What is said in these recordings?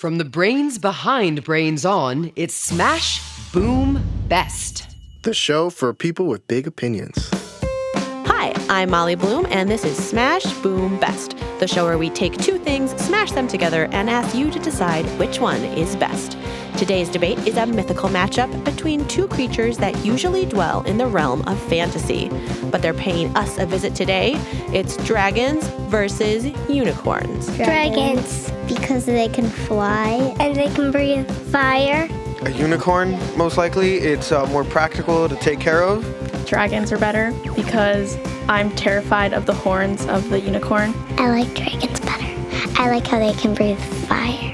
From the brains behind Brains On, it's Smash, Boom, Best. The show for people with big opinions. Hi, I'm Molly Bloom, and this is Smash, Boom, Best, the show where we take two things, smash them together, and ask you to decide which one is best. Today's debate is a mythical matchup between two creatures that usually dwell in the realm of fantasy, but they're paying us a visit today. It's dragons versus unicorns. Dragons, because they can fly and they can breathe fire. A unicorn, most likely. It's more practical to take care of. Dragons are better because I'm terrified of the horns of the unicorn. I like dragons better. I like how they can breathe fire.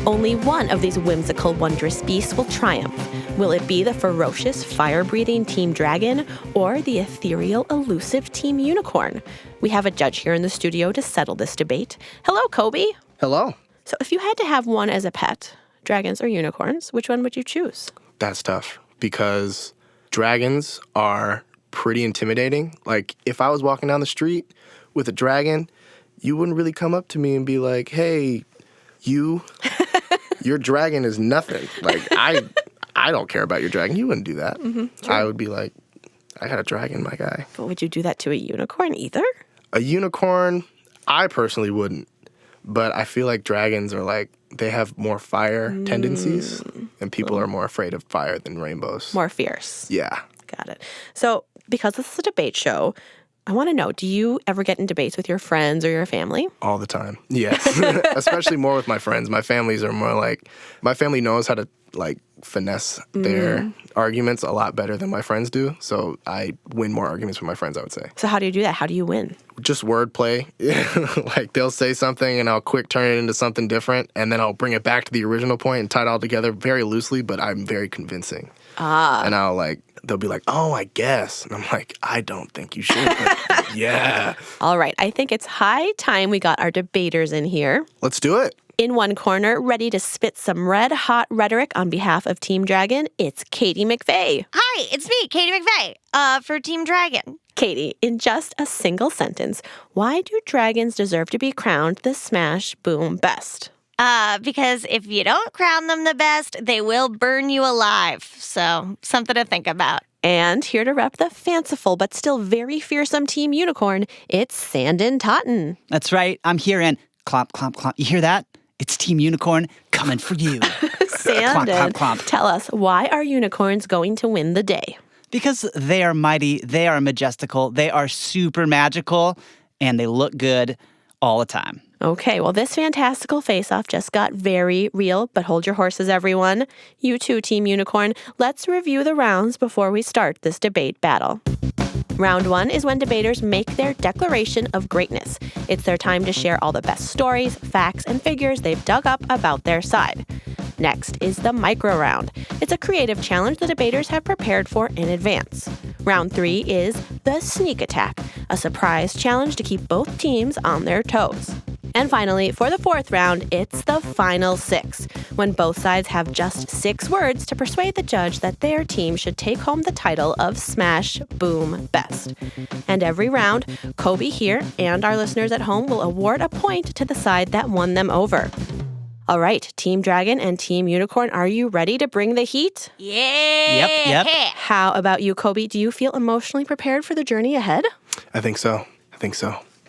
Only one of these whimsical, wondrous beasts will triumph. Will it be the ferocious, fire-breathing Team Dragon or the ethereal, elusive Team Unicorn? We have a judge here in the studio to settle this debate. Hello, Kobe. Hello. So if you had to have one as a pet, dragons or unicorns, which one would you choose? That's tough because dragons are pretty intimidating. Like, if I was walking down the street with a dragon, you wouldn't really come up to me and be like, hey, your dragon is nothing. Like, I don't care about your dragon. You wouldn't do that. Mm-hmm, I would be like, I got a dragon, my guy. But would you do that to a unicorn either? A unicorn, I personally wouldn't. But I feel like dragons are like, they have more fire tendencies, and people are more afraid of fire than rainbows. More fierce. Yeah. Got it. So, because this is a debate show, I want to know, do you ever get in debates with your friends or your family? All the time. Yes. Especially more with my friends. My families are more like, my family knows how to like finesse their arguments a lot better than my friends do. So I win more arguments with my friends, I would say. So how do you do that? How do you win? Just wordplay. Like, they'll say something and I'll quick turn it into something different, and then I'll bring it back to the original point and tie it all together very loosely, but I'm very convincing. And they'll be like, oh, I guess. And I'm like, I don't think you should, but yeah. All right. I think it's high time we got our debaters in here. Let's do it. In one corner, ready to spit some red-hot rhetoric on behalf of Team Dragon, it's Katie McVeigh. Hi, it's me, Katie McVeigh, for Team Dragon. Katie, in just a single sentence, why do dragons deserve to be crowned the Smash Boom Best? Because if you don't crown them the best, they will burn you alive. So, something to think about. And here to rep the fanciful but still very fearsome Team Unicorn, it's Sandon Totten. That's right. I'm here and clomp, clomp, clomp. You hear that? It's Team Unicorn coming for you. Sandon, clomp, clomp, clomp. Tell us, why are unicorns going to win the day? Because they are mighty, they are majestical, they are super magical, and they look good all the time. Okay, well, this fantastical face-off just got very real, but hold your horses, everyone. You too, Team Unicorn. Let's review the rounds before we start this debate battle. Round 1 is when debaters make their declaration of greatness. It's their time to share all the best stories, facts, and figures they've dug up about their side. Next is the micro round. It's a creative challenge the debaters have prepared for in advance. Round 3 is the sneak attack, a surprise challenge to keep both teams on their toes. And finally, for the fourth round, it's the final 6, when both sides have just 6 words to persuade the judge that their team should take home the title of Smash, Boom, Best. And every round, Kobe here and our listeners at home will award a point to the side that won them over. All right, Team Dragon and Team Unicorn, are you ready to bring the heat? Yeah. Yep. How about you, Kobe? Do you feel emotionally prepared for the journey ahead? I think so.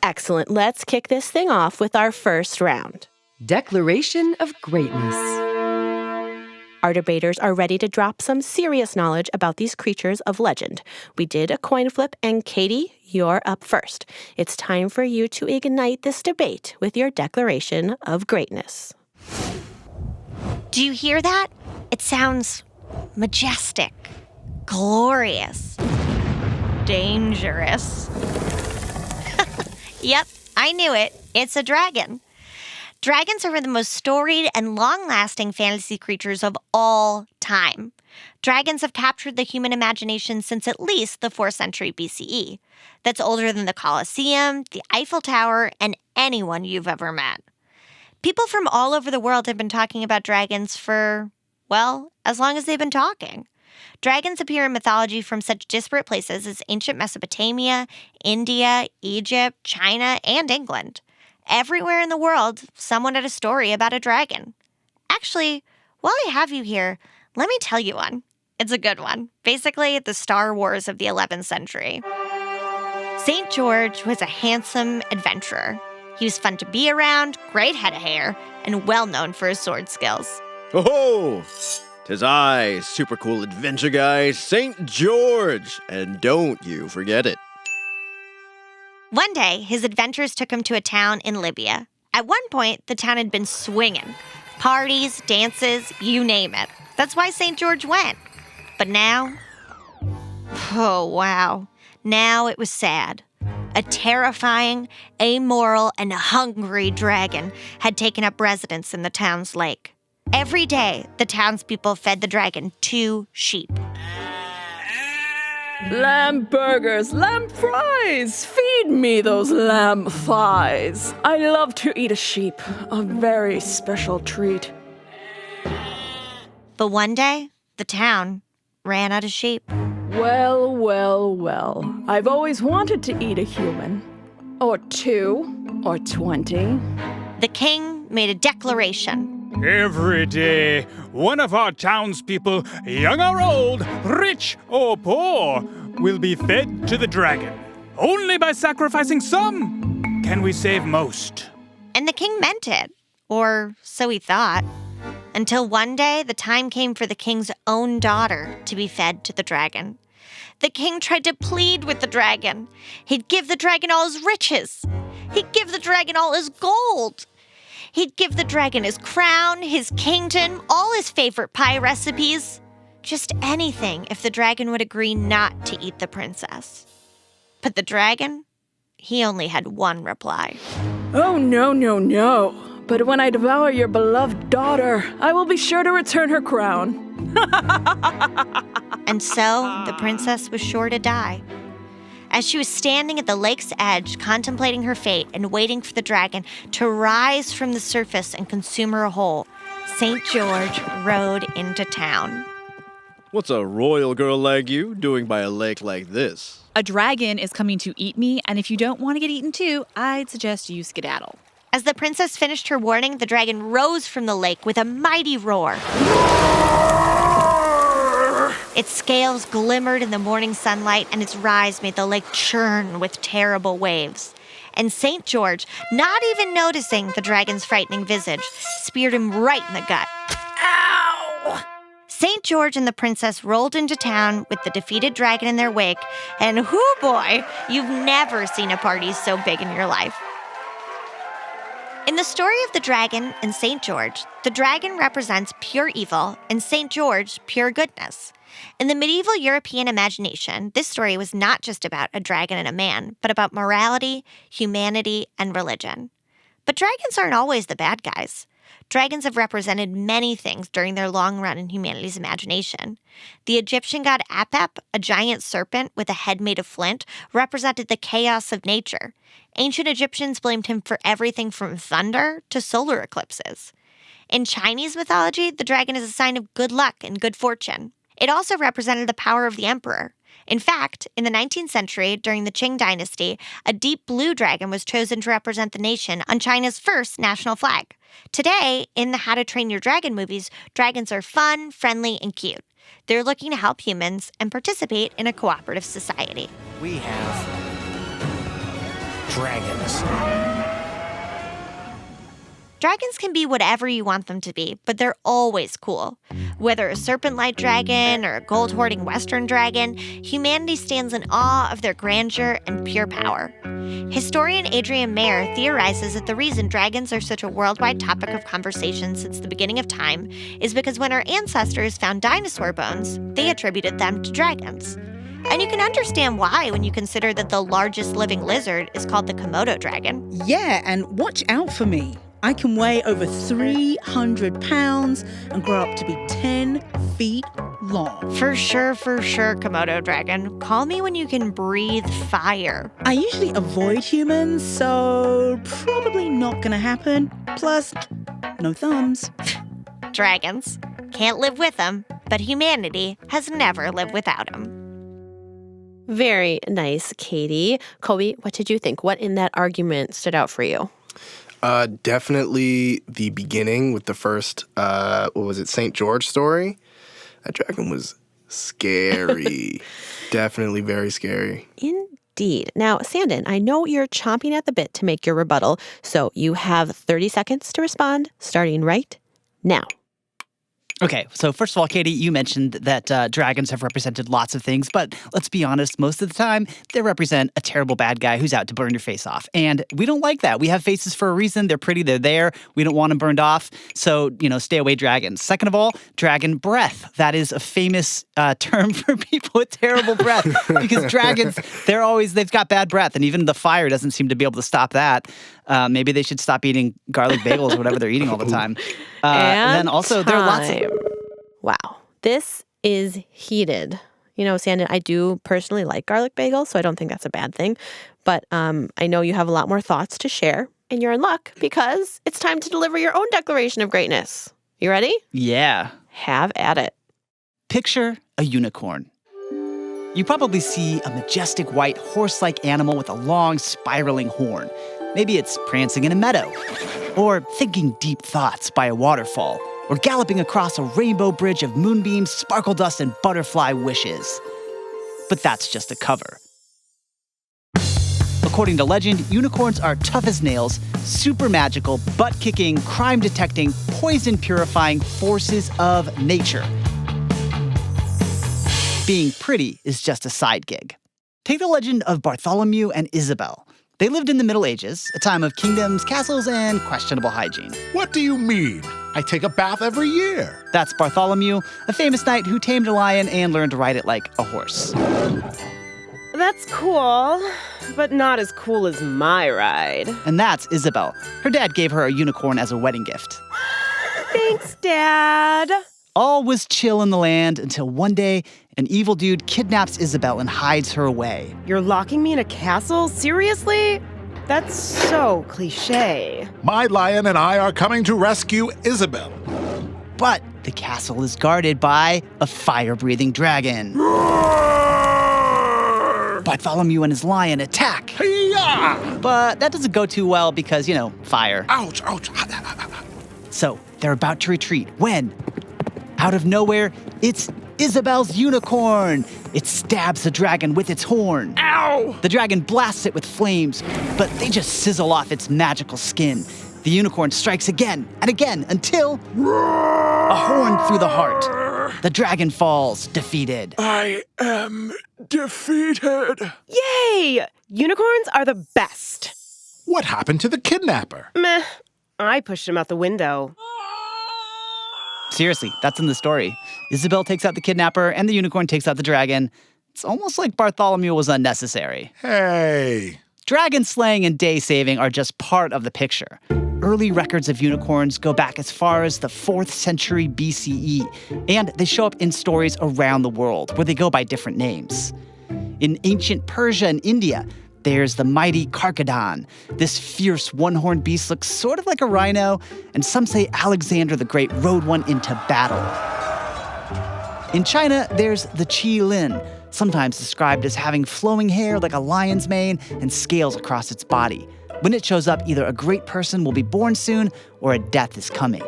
Excellent. Let's kick this thing off with our first round. Declaration of Greatness. Our debaters are ready to drop some serious knowledge about these creatures of legend. We did a coin flip, and Katie, you're up first. It's time for you to ignite this debate with your declaration of greatness. Do you hear that? It sounds majestic, glorious, dangerous. Yep, I knew it. It's a dragon. Dragons are the most storied and long-lasting fantasy creatures of all time. Dragons have captured the human imagination since at least the 4th century BCE. That's older than the Colosseum, the Eiffel Tower, and anyone you've ever met. People from all over the world have been talking about dragons for, well, as long as they've been talking. Dragons appear in mythology from such disparate places as ancient Mesopotamia, India, Egypt, China, and England. Everywhere in the world, someone had a story about a dragon. Actually, while I have you here, let me tell you one. It's a good one. Basically, the Star Wars of the 11th century. St. George was a handsome adventurer. He was fun to be around, great head of hair, and well known for his sword skills. Oh, 'tis I, super cool adventure guy, St. George, and don't you forget it. One day, his adventures took him to a town in Libya. At one point, the town had been swinging. Parties, dances, you name it. That's why St. George went. But now, oh wow, now it was sad. A terrifying, amoral, and hungry dragon had taken up residence in the town's lake. Every day, the townspeople fed the dragon 2 sheep. Lamb burgers, lamb fries! Feed me those lamb thighs. I love to eat a sheep, a very special treat. But one day, the town ran out of sheep. Well, well, well. I've always wanted to eat a human. Or 2, or 20. The king made a declaration. Every day, one of our townspeople, young or old, rich or poor, will be fed to the dragon. Only by sacrificing some can we save most. And the king meant it, or so he thought. Until one day, the time came for the king's own daughter to be fed to the dragon. The king tried to plead with the dragon. He'd give the dragon all his riches. He'd give the dragon all his gold. He'd give the dragon his crown, his kingdom, all his favorite pie recipes. Just anything if the dragon would agree not to eat the princess. But the dragon, he only had one reply. Oh, no, no, no. But when I devour your beloved daughter, I will be sure to return her crown. And so the princess was sure to die. As she was standing at the lake's edge, contemplating her fate and waiting for the dragon to rise from the surface and consume her whole, St. George rode into town. What's a royal girl like you doing by a lake like this? A dragon is coming to eat me, and if you don't want to get eaten too, I'd suggest you skedaddle. As the princess finished her warning, the dragon rose from the lake with a mighty roar. Its scales glimmered in the morning sunlight, and its rise made the lake churn with terrible waves. And St. George, not even noticing the dragon's frightening visage, speared him right in the gut. Ow! St. George and the princess rolled into town with the defeated dragon in their wake, and hoo boy, you've never seen a party so big in your life. In the story of the dragon and St. George, the dragon represents pure evil and St. George pure goodness. In the medieval European imagination, this story was not just about a dragon and a man, but about morality, humanity, and religion. But dragons aren't always the bad guys. Dragons have represented many things during their long run in humanity's imagination. The Egyptian god Apep, a giant serpent with a head made of flint, represented the chaos of nature. Ancient Egyptians blamed him for everything from thunder to solar eclipses. In Chinese mythology, the dragon is a sign of good luck and good fortune. It also represented the power of the emperor. In fact, in the 19th century, during the Qing dynasty, a deep blue dragon was chosen to represent the nation on China's first national flag. Today, in the How to Train Your Dragon movies, dragons are fun, friendly, and cute. They're looking to help humans and participate in a cooperative society. We have dragons. Dragons can be whatever you want them to be, but they're always cool. Whether a serpent-like dragon or a gold-hoarding western dragon, humanity stands in awe of their grandeur and pure power. Historian Adrian Mayer theorizes that the reason dragons are such a worldwide topic of conversation since the beginning of time is because when our ancestors found dinosaur bones, they attributed them to dragons. And you can understand why when you consider that the largest living lizard is called the Komodo dragon. Yeah, and watch out for me. I can weigh over 300 pounds and grow up to be 10 feet long. For sure, Komodo dragon. Call me when you can breathe fire. I usually avoid humans, so probably not gonna happen. Plus, no thumbs. Dragons. Can't live with them, but humanity has never lived without them. Very nice, Katie. Kobe, what did you think? What in that argument stood out for you? Definitely the beginning with the first, St. George story. That dragon was scary. Definitely very scary. Indeed. Now, Sandon, I know you're chomping at the bit to make your rebuttal, so you have 30 seconds to respond, starting right now. Okay, so first of all, Katie, you mentioned that dragons have represented lots of things, but let's be honest, most of the time, they represent a terrible bad guy who's out to burn your face off. And we don't like that. We have faces for a reason. They're pretty. They're there. We don't want them burned off. So, stay away, dragons. Second of all, dragon breath. That is a famous term for people with terrible breath because dragons, they've got bad breath, and even the fire doesn't seem to be able to stop that. Maybe they should stop eating garlic bagels or whatever they're eating all the time. And then also, there are lots of... Wow, this is heated. Sandon, I do personally like garlic bagels, so I don't think that's a bad thing. But I know you have a lot more thoughts to share, and you're in luck because it's time to deliver your own declaration of greatness. You ready? Yeah. Have at it. Picture a unicorn. You probably see a majestic white horse-like animal with a long, spiraling horn. Maybe it's prancing in a meadow, or thinking deep thoughts by a waterfall, or galloping across a rainbow bridge of moonbeams, sparkle dust, and butterfly wishes. But that's just a cover. According to legend, unicorns are tough as nails, super magical, butt-kicking, crime-detecting, poison-purifying forces of nature. Being pretty is just a side gig. Take the legend of Bartholomew and Isabel. They lived in the Middle Ages, a time of kingdoms, castles, and questionable hygiene. What do you mean? I take a bath every year. That's Bartholomew, a famous knight who tamed a lion and learned to ride it like a horse. That's cool, but not as cool as my ride. And that's Isabel. Her dad gave her a unicorn as a wedding gift. Thanks, Dad. All was chill in the land until one day, an evil dude kidnaps Isabel and hides her away. You're locking me in a castle? Seriously? That's so cliche. My lion and I are coming to rescue Isabel. But the castle is guarded by a fire-breathing dragon. Bartholomew and his lion attack. Hi-ya! But that doesn't go too well because, fire. Ouch, ouch. So they're about to retreat when, out of nowhere, it's Isabel's unicorn. It stabs the dragon with its horn. Ow! The dragon blasts it with flames, but they just sizzle off its magical skin. The unicorn strikes again and again until a horn through the heart. The dragon falls, defeated. I am defeated. Yay! Unicorns are the best. What happened to the kidnapper? Meh. I pushed him out the window. Seriously, that's in the story. Isabel takes out the kidnapper, and the unicorn takes out the dragon. It's almost like Bartholomew was unnecessary. Hey. Dragon slaying and day saving are just part of the picture. Early records of unicorns go back as far as the 4th century BCE, and they show up in stories around the world where they go by different names. In ancient Persia and India, there's the mighty Karkadon. This fierce one-horned beast looks sort of like a rhino, and some say Alexander the Great rode one into battle. In China, there's the Qilin, sometimes described as having flowing hair like a lion's mane and scales across its body. When it shows up, either a great person will be born soon or a death is coming.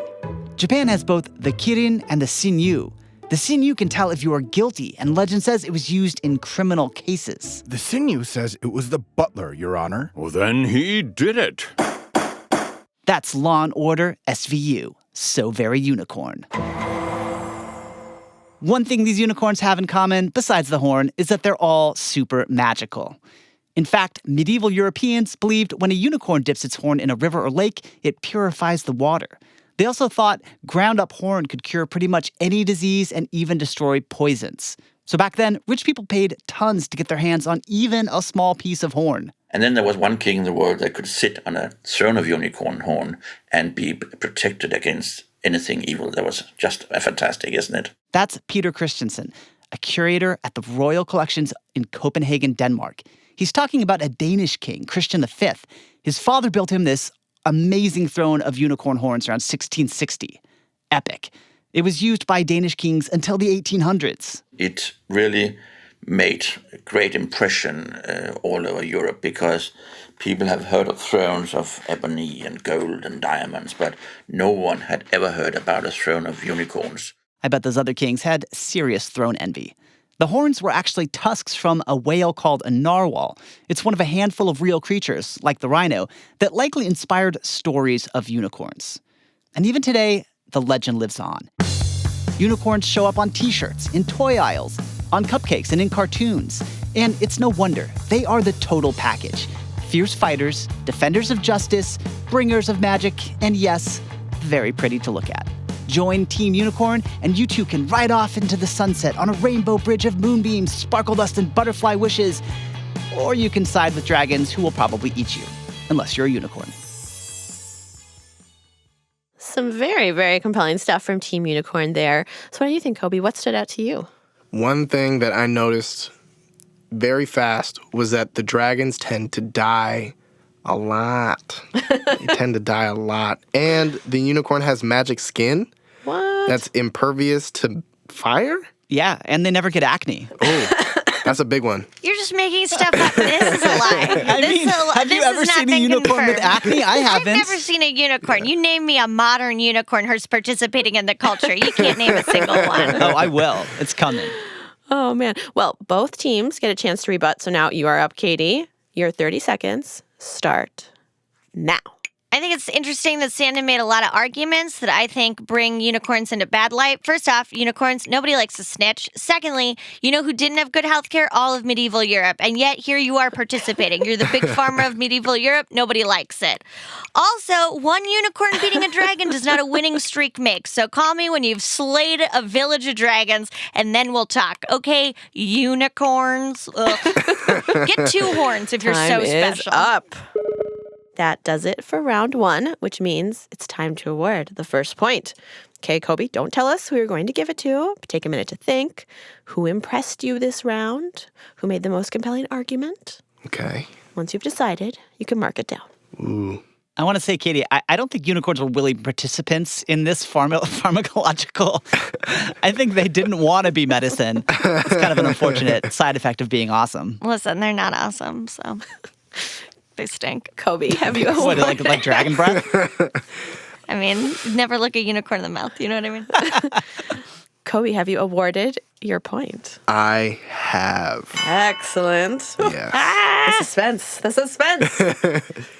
Japan has both the Kirin and the Shinyu. The Shinyu can tell if you are guilty, and legend says it was used in criminal cases. The Shinyu says it was the butler, Your Honor. Well, then he did it. That's Law and Order SVU. So very unicorn. One thing these unicorns have in common, besides the horn, is that they're all super magical. In fact, medieval Europeans believed when a unicorn dips its horn in a river or lake, it purifies the water. They also thought ground-up horn could cure pretty much any disease and even destroy poisons. So back then, rich people paid tons to get their hands on even a small piece of horn. And then there was one king in the world that could sit on a throne of unicorn horn and be protected against anything evil. That was just fantastic, isn't it? That's Peter Christensen, a curator at the Royal Collections in Copenhagen, Denmark. He's talking about a Danish king, Christian V. His father built him this amazing throne of unicorn horns around 1660. Epic. It was used by Danish kings until the 1800s. It really made a great impression all over Europe because people have heard of thrones of ebony and gold and diamonds, but no one had ever heard about a throne of unicorns. I bet those other kings had serious throne envy. The horns were actually tusks from a whale called a narwhal. It's one of a handful of real creatures, like the rhino, that likely inspired stories of unicorns. And even today, the legend lives on. Unicorns show up on t-shirts, in toy aisles, on cupcakes, and in cartoons. And it's no wonder. They are the total package. Fierce fighters, defenders of justice, bringers of magic, and yes, very pretty to look at. Join Team Unicorn, and you too can ride off into the sunset on a rainbow bridge of moonbeams, sparkle dust, and butterfly wishes. Or you can side with dragons who will probably eat you, unless you're a unicorn. Some very, very compelling stuff from Team Unicorn there. So what do you think, Kobe? What stood out to you? One thing that I noticed very fast was that the dragons tend to die a lot. They tend to die a lot. And the unicorn has magic skin. What? That's impervious to fire? Yeah, and they never get acne. Oh, that's a big one. You're just making stuff up. This is a lie. Have you ever seen a unicorn with acne? I haven't. I've never seen a unicorn. You name me a modern unicorn who's participating in the culture. You can't name a single one. Oh, I will. It's coming. Oh, man. Well, both teams get a chance to rebut. So now you are up, Katie. Your 30 seconds start now. I think it's interesting that Sandon made a lot of arguments that I think bring unicorns into bad light. First off, unicorns, nobody likes to snitch. Secondly, you know who didn't have good health care? All of medieval Europe. And yet here you are participating. You're the big pharma of medieval Europe. Nobody likes it. Also, one unicorn beating a dragon does not a winning streak make. So call me when you've slayed a village of dragons, and then we'll talk. Okay, unicorns. Get 2 horns if you're so special. Time is up. That does it for round 1, which means it's time to award the first point. Okay, Kobe, don't tell us who you're going to give it to. Take a minute to think. Who impressed you this round? Who made the most compelling argument? Okay. Once you've decided, you can mark it down. Ooh. I want to say, Katie, I don't think unicorns were willing participants in this pharmacological. I think they didn't want to be medicine. It's kind of an unfortunate side effect of being awesome. Listen, they're not awesome, so they stink. Kobe, have you What, like dragon breath? I mean, never look a unicorn in the mouth. You know what I mean? Kobe, have you awarded your point? I have. Excellent. Yes. The suspense.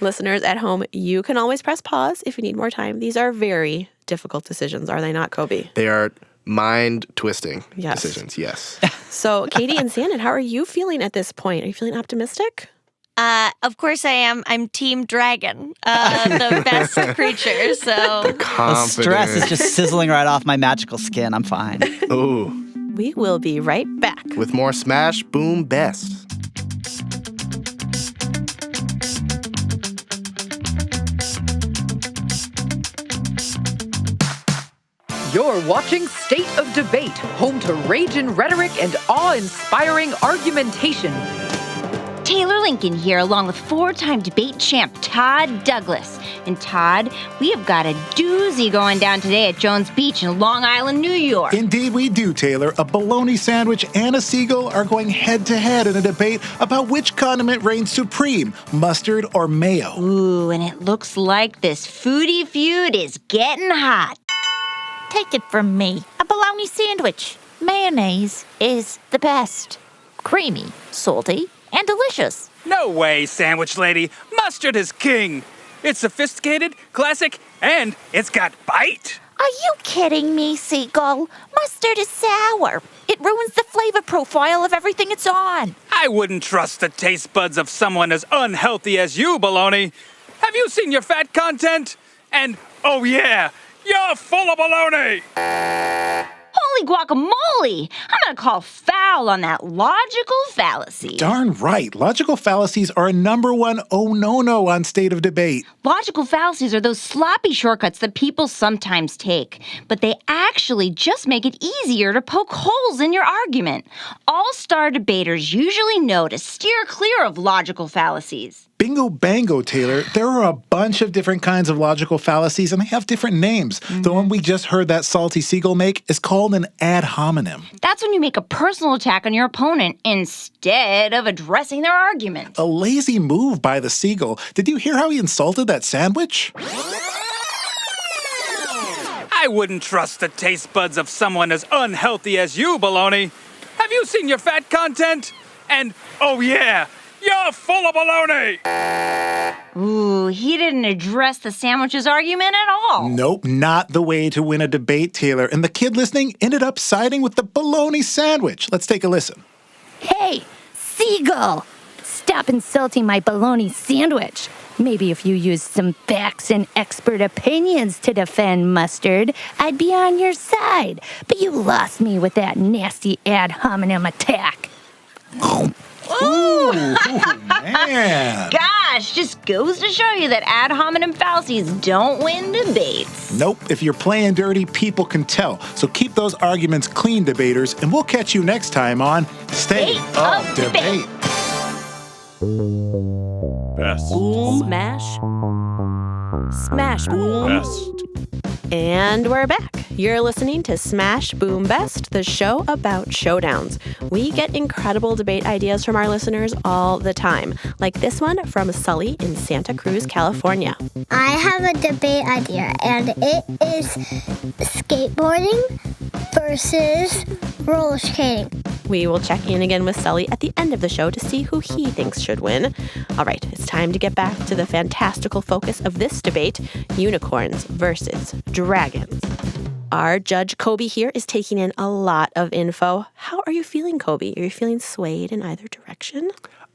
Listeners at home, you can always press pause if you need more time. These are very difficult decisions, are they not, Kobe? They are mind-twisting decisions, yes. So, Katie and Sandon, how are you feeling at this point? Are you feeling optimistic? Of course I am. I'm Team Dragon, the best creature, so... The stress is just sizzling right off my magical skin. I'm fine. Ooh. We will be right back. With more Smash Boom Best. You're watching State of Debate, home to rage and rhetoric and awe-inspiring argumentation. Taylor Lincoln here, along with 4-time debate champ Todd Douglas. And Todd, we have got a doozy going down today at Jones Beach in Long Island, New York. Indeed we do, Taylor. A bologna sandwich and a seagull are going head-to-head in a debate about which condiment reigns supreme, mustard or mayo. Ooh, and it looks like this foodie feud is getting hot. Take it from me, a bologna sandwich. Mayonnaise is the best. Creamy, salty, and delicious. No way, sandwich lady. Mustard is king. It's sophisticated, classic, and it's got bite. Are you kidding me, Seagull? Mustard is sour. It ruins the flavor profile of everything it's on. I wouldn't trust the taste buds of someone as unhealthy as you, baloney. Have you seen your fat content? And, oh yeah, you're full of baloney. Holy guacamole! I'm gonna call foul on that logical fallacy. Darn right. Logical fallacies are a #1 oh no on State of Debate. Logical fallacies are those sloppy shortcuts that people sometimes take, but they actually just make it easier to poke holes in your argument. All-star debaters usually know to steer clear of logical fallacies. Bingo bango, Taylor. There are a bunch of different kinds of logical fallacies, and they have different names. The one we just heard that salty seagull make is called an ad hominem. That's when you make a personal attack on your opponent instead of addressing their argument. A lazy move by the seagull. Did you hear how he insulted that sandwich? I wouldn't trust the taste buds of someone as unhealthy as you, Baloney. Have you seen your fat content? And, oh yeah, you're full of baloney! Ooh, he didn't address the sandwich's argument at all. Nope, not the way to win a debate, Taylor. And the kid listening ended up siding with the bologna sandwich. Let's take a listen. Hey, seagull! Stop insulting my bologna sandwich. Maybe if you used some facts and expert opinions to defend Mustard, I'd be on your side. But you lost me with that nasty ad hominem attack. Ooh, man. Gosh, just goes to show you that ad hominem fallacies don't win debates. Nope, if you're playing dirty, people can tell. So keep those arguments clean, debaters, and we'll catch you next time on State of Debate. Best. Smash. Smash Boom. Best. And we're back. You're listening to Smash Boom Best, the show about showdowns. We get incredible debate ideas from our listeners all the time, like this one from Sully in Santa Cruz, California. I have a debate idea, and it is skateboarding versus roller skating. We will check in again with Sully at the end of the show to see who he thinks should win. All right, it's time to get back to the fantastical focus of this debate, unicorns versus dragons. Our judge, Kobe, here is taking in a lot of info. How are you feeling, Kobe? Are you feeling swayed in either direction?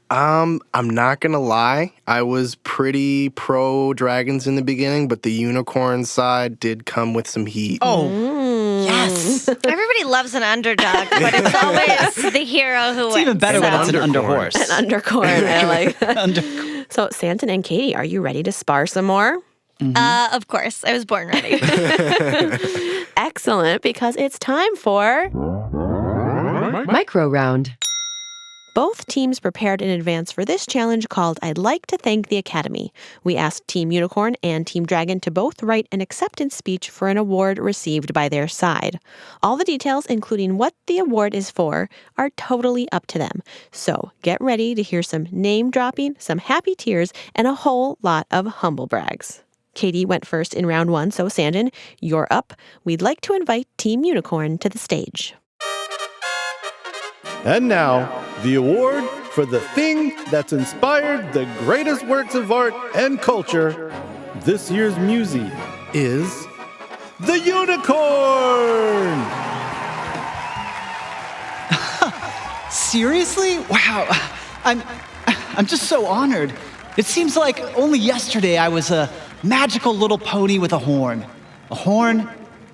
I'm not gonna lie. I was pretty pro dragons in the beginning, but the unicorn side did come with some heat. Yes. Everybody loves an underdog, but it's always the hero who wins. It's even better when it's an underhorse. An undercorn, I like that. So, Stanton and Katie, are you ready to spar some more? Of course. I was born ready. Excellent, because it's time for Micro round. Both teams prepared in advance for this challenge called I'd Like to Thank the Academy. We asked Team Unicorn and Team Dragon to both write an acceptance speech for an award received by their side. All the details, including what the award is for, are totally up to them. So get ready to hear some name-dropping, some happy tears, and a whole lot of humble brags. Katie went first in round one, so Sandon, you're up. We'd like to invite Team Unicorn to the stage. And now, the award for the thing that's inspired the greatest works of art and culture, this year's Musi, is the unicorn! Seriously? Wow. I'm just so honored. It seems like only yesterday I was a magical little pony with a horn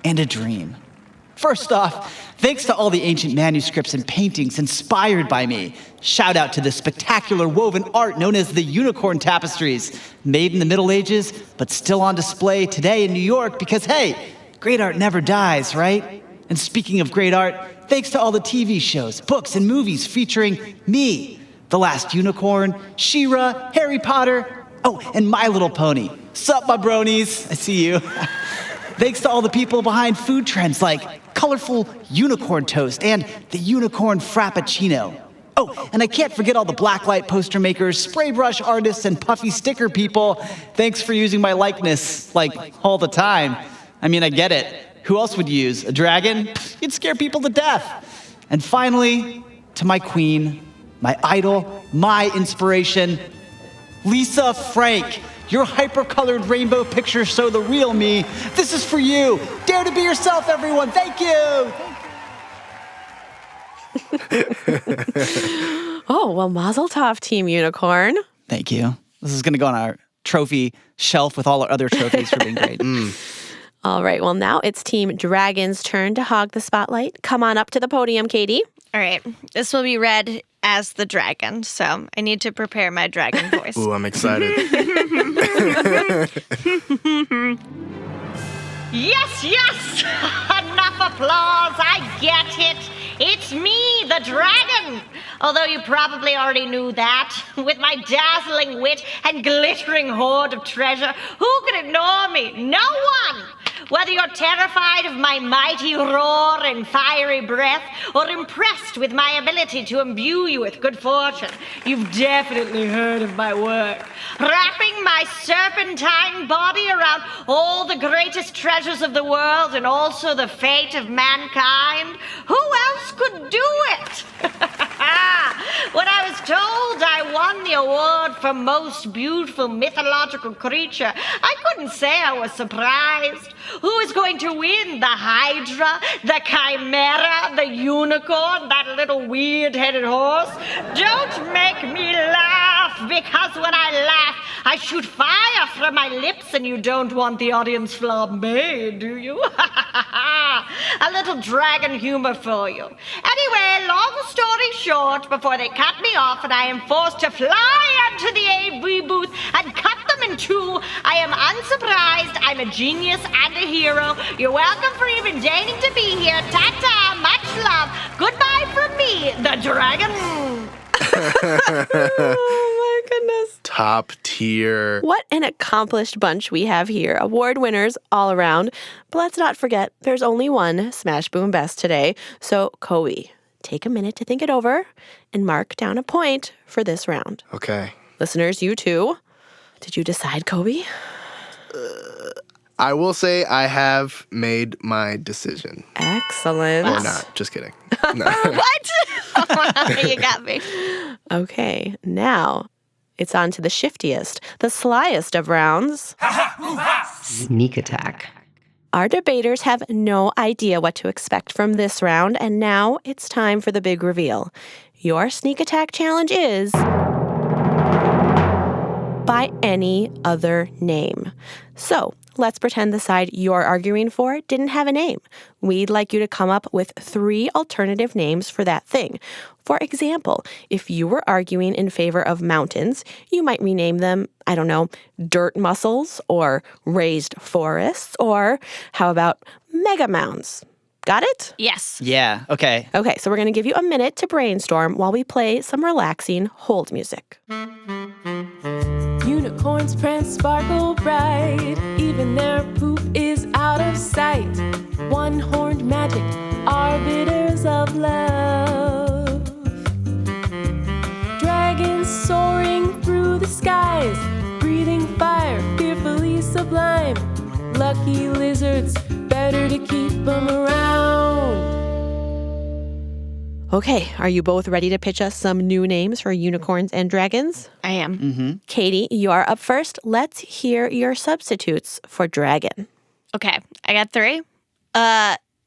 and a dream. First off, thanks to all the ancient manuscripts and paintings inspired by me. Shout out to the spectacular woven art known as the unicorn tapestries, made in the Middle Ages, but still on display today in New York because, hey, great art never dies, right? And speaking of great art, thanks to all the TV shows, books, and movies featuring me, The Last Unicorn, She-Ra, Harry Potter, and My Little Pony. Sup, my bronies? I see you. Thanks to all the people behind food trends like colorful unicorn toast and the unicorn frappuccino. Oh, and I can't forget all the blacklight poster makers, spray brush artists, and puffy sticker people. Thanks for using my likeness, all the time. I mean, I get it. Who else would use? A dragon? You'd scare people to death. And finally, to my queen, my idol, my inspiration, Lisa Frank. Your hyper-colored rainbow pictures show the real me. This is for you. Dare to be yourself, everyone. Thank you. Oh, well, mazel tov, Team Unicorn. Thank you. This is going to go on our trophy shelf with all our other trophies for being great. All right, well, now it's Team Dragon's turn to hog the spotlight. Come on up to the podium, Katie. All right. This will be read as the dragon, so I need to prepare my dragon voice. Ooh, I'm excited. Yes, yes! Enough applause, I get it. It's me, the dragon! Although you probably already knew that. With my dazzling wit and glittering hoard of treasure, who can ignore me? No one! Whether you're terrified of my mighty roar and fiery breath, or impressed with my ability to imbue you with good fortune, you've definitely heard of my work. Wrapping my serpentine body around all the greatest treasures of the world and also the fate of mankind. Who else could do it? When I was told I won the award for most beautiful mythological creature, I couldn't say I was surprised. Who is going to win? The Hydra, the Chimera, the Unicorn, that little weird-headed horse? Don't make me laugh, because when I laugh, I shoot fire from my lips, and you don't want the audience flambé, do you? A little dragon humor for you. Anyway, long story short, before they cut me off and I am forced to fly into the AV booth and cut them in two, I am unsurprised. I'm a genius and a hero. You're welcome for even deigning to be here. Ta-ta, much love. Goodbye from me, the dragon. Oh my goodness. Top tier. What an accomplished bunch we have here. Award winners all around. But let's not forget, there's only one Smash Boom Best today. So, Kobe, take a minute to think it over and mark down a point for this round. Okay. Listeners, you too. Did you decide, Kobe? I will say I have made my decision. Excellent. Or not. Just kidding. No. What? You got me. Okay, now it's on to the shiftiest, the slyest of rounds. Sneak attack. Our debaters have no idea what to expect from this round, and now it's time for the big reveal. Your sneak attack challenge is by any other name. So, let's pretend the side you're arguing for didn't have a name. We'd like you to come up with 3 alternative names for that thing. For example, if you were arguing in favor of mountains, you might rename them, I don't know, dirt mussels or raised forests, or how about mega mounds? Got it? Yes. Yeah, okay. Okay, so we're going to give you a minute to brainstorm while we play some relaxing hold music. Unicorns prance sparkle bright, even their poop is out of sight. One-horned magic, arbiters of love. Dragons soaring through the skies, breathing fire, fearfully sublime. Lucky lizards, better to keep them around. Okay, are you both ready to pitch us some new names for unicorns and dragons? I am. Mm-hmm. Katie, you are up first. Let's hear your substitutes for dragon. Okay, I got 3.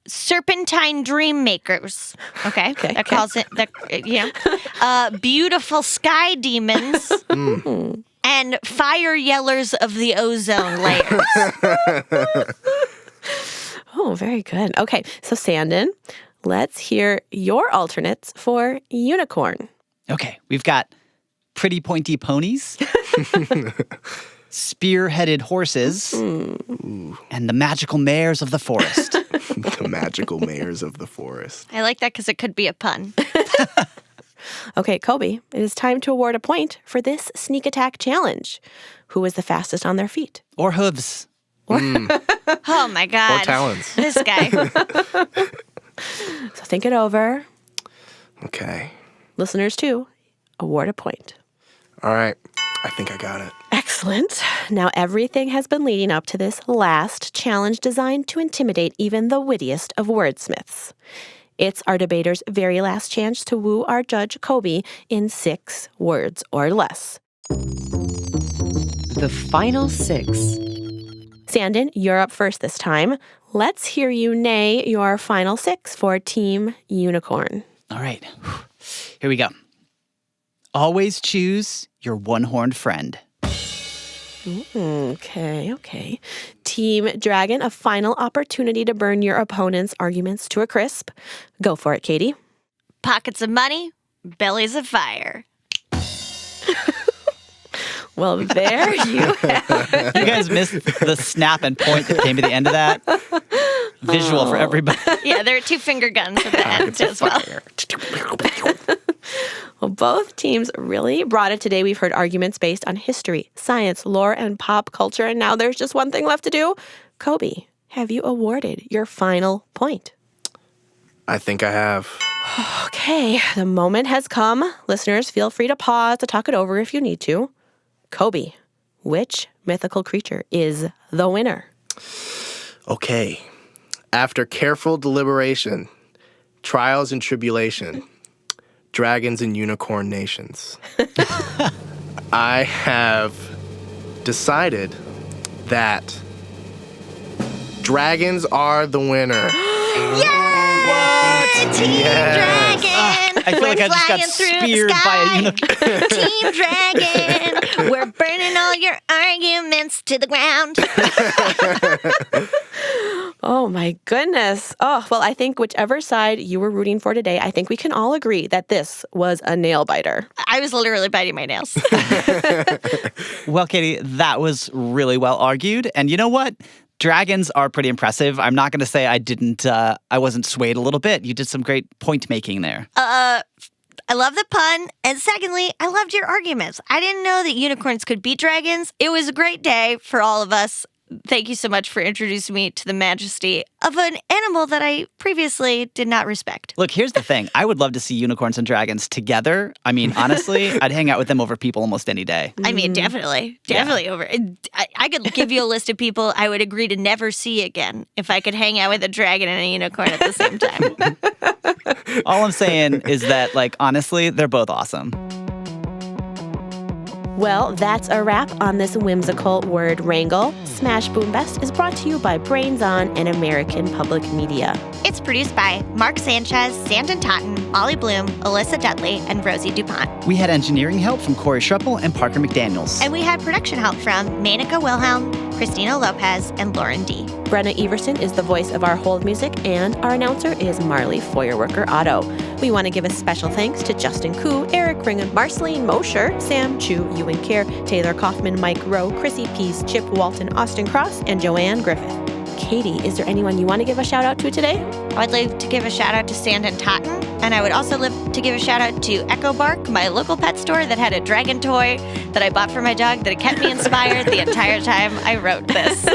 Serpentine dream makers. Okay, that calls it beautiful sky demons and fire yellers of the ozone layers. Oh, very good. Okay, so Sandon, let's hear your alternates for unicorn. Okay, we've got pretty pointy ponies, spear-headed horses, and the magical mares of the forest. The magical mares of the forest. I like that because it could be a pun. Okay, Kobe, it is time to award a point for this sneak attack challenge. Who is the fastest on their feet? Or hooves. Oh my God. Or talons. This guy. So think it over. Okay. Listeners too, award a point. All right. I think I got it. Excellent. Now everything has been leading up to this last challenge designed to intimidate even the wittiest of wordsmiths. It's our debaters' very last chance to woo our judge Kobe in 6 words or less. The final 6. Sandon, you're up first this time. Let's hear you neigh your final 6 for Team Unicorn. All right, here we go. Always choose your one-horned friend. Okay. Team Dragon, a final opportunity to burn your opponent's arguments to a crisp. Go for it, Katie. Pockets of money, bellies of fire. Well, there you have it. You guys missed the snap and point that came to the end of that. visual for everybody. Yeah, there are 2 finger guns at the end as well. Well, both teams really brought it today. We've heard arguments based on history, science, lore, and pop culture, and now there's just one thing left to do. Kobe, have you awarded your final point? I think I have. Okay, the moment has come. Listeners, feel free to pause to talk it over if you need to. Kobe, which mythical creature is the winner? Okay. After careful deliberation, trials and tribulation, dragons and unicorn nations, I have decided that dragons are the winner. Yay! Team Dragon! I feel like I just got speared by a unicorn. Team Dragon! We're burning all your arguments to the ground. Oh my goodness. Oh, well, I think whichever side you were rooting for today, I think we can all agree that this was a nail biter. I was literally biting my nails. Well, Katie, that was really well argued. And you know what? Dragons are pretty impressive. I'm not going to say I wasn't swayed a little bit. You did some great point making there. I love the pun. And secondly, I loved your arguments. I didn't know that unicorns could beat dragons. It was a great day for all of us. Thank you so much for introducing me to the majesty of an animal that I previously did not respect. Look, here's the thing. I would love to see unicorns and dragons together. I mean, honestly, I'd hang out with them over people almost any day. I mean, definitely over. I could give you a list of people I would agree to never see again if I could hang out with a dragon and a unicorn at the same time. All I'm saying is that, like, honestly, they're both awesome. Well, that's a wrap on this whimsical word wrangle. Smash Boom Best is brought to you by Brains On and American Public Media. It's produced by Mark Sanchez, Sandon Totten, Molly Bloom, Alyssa Dudley, and Rosie DuPont. We had engineering help from Corey Schreppel and Parker McDaniels. And we had production help from Manica Wilhelm, Christina Lopez, and Lauren D. Brenna Everson is the voice of our hold music, and our announcer is Marley Feuerwerker Otto. We want to give a special thanks to Justin Koo, Eric Ringen, Marceline Mosher, Sam Chu, Ewan Kerr, Taylor Kaufman, Mike Rowe, Chrissy Peace, Chip Walton, Austin Cross, and Joanne Griffith. Katie, is there anyone you want to give a shout out to today? I'd like to give a shout out to Sandon Totten, and I would also like to give a shout out to Echo Bark, my local pet store that had a dragon toy that I bought for my dog that kept me inspired the entire time I wrote this.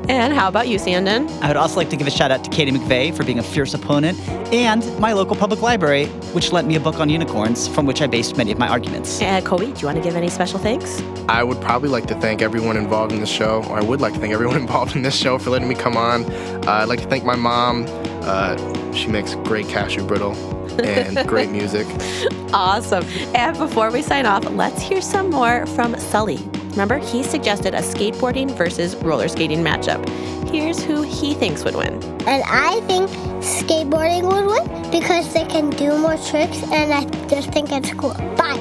And how about you, Sandon? I would also like to give a shout out to Katie McVeigh for being a fierce opponent, and my local public library, which lent me a book on unicorns, from which I based many of my arguments. Kobe, do you want to give any special thanks? I would probably like to thank everyone involved in this show, or I would like to thank everyone involved in this show for letting me come on. I'd like to thank my mom. She makes great cashew brittle and great music. Awesome. And before we sign off, let's hear some more from Sully. Remember, he suggested a skateboarding versus roller skating matchup. Here's who he thinks would win. And I think skateboarding would win because they can do more tricks, and I just think it's cool. Bye.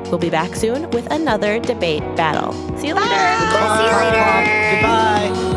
We'll be back soon with another debate battle. See you later. Bye. See you later. Goodbye.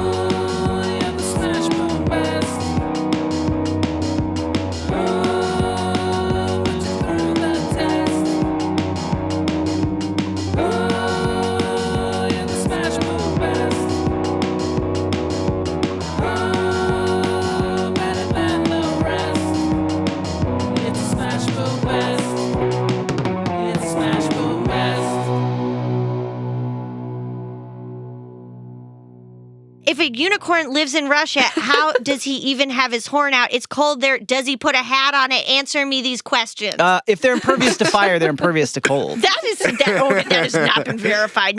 If a unicorn lives in Russia, how does he even have his horn out? It's cold there. Does he put a hat on it? Answer me these questions. If they're impervious to fire, they're impervious to cold. That has not been verified.